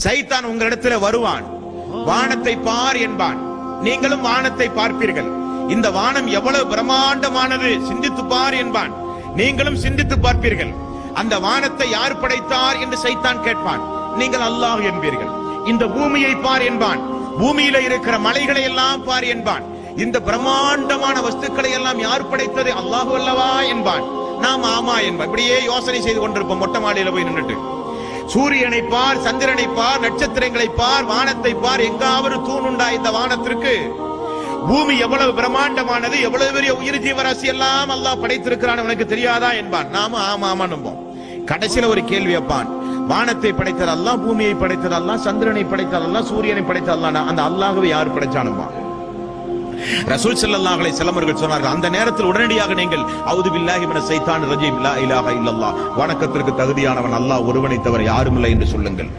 சைத்தான் உங்களிடத்துல வருவான், வானத்தை பார் என்பான். நீங்களும் வானத்தை பார்ப்பீர்கள். இந்த வானம் எவ்வளவு பிரம்மாண்டமானது, சிந்தித்து பார் என்பான். நீங்களும் சிந்தித்து பார்ப்பீர்கள். அந்த வானத்தை யார் படைத்தார் என்று சைத்தான் கேட்பான். நீங்கள் அல்லாஹ் என்பீர்கள். இந்த பூமியை பார் என்பான். பூமியில இருக்கிற மலைகளை எல்லாம் பார் என்பான். இந்த பிரம்மாண்டமான வஸ்துக்களை எல்லாம் யார் படைத்தது? அல்லாஹ் அல்லவா என்பான். நாம் ஆமா என்பான். இப்படியே யோசனை செய்து கொண்டிருப்போம் மொட்டை மாடியில போய் நின்றுட்டு. சூரியனை பார், சந்திரனை பார், நட்சத்திரங்களை பார், வானத்தை பார். எங்காவது தூணுண்டா இந்த வானத்திற்கு? பூமி எவ்வளவு பிரம்மாண்டமானது, எவ்வளவு பெரிய உயிர் ஜீவராசி எல்லாம் அல்லாஹ் படைத்திருக்கிறான், உனக்கு தெரியாதா என்பான். நாம ஆமா ஆமா நம்போம். கடைசியில ஒரு கேள்வி வைப்பான். வானத்தை படைத்தது அல்லாஹ், பூமியை படைத்தது அல்லாஹ், சந்திரனை படைத்தது அல்லாஹ், சூரியனை படைத்தது அல்லாஹ். அந்த அல்லாஹ்வை யார் படைச்சானுமா? ரசூல் ஸல்லல்லாஹு அலைஹி வஸல்லம் அவர்கள் சொன்னார்கள், அந்த நேரத்தில் உடனடியாக நீங்கள் அவுது பில்லாஹி மினஷ் ஷைத்தானிர் ரஜீம் லா இலாஹா இல்லல்லாஹ், வணக்கத்திற்கு தகுதியானவன் அல்லாஹ் ஒருவனை தவிர யாரும் இல்லை என்று சொல்லுங்கள்.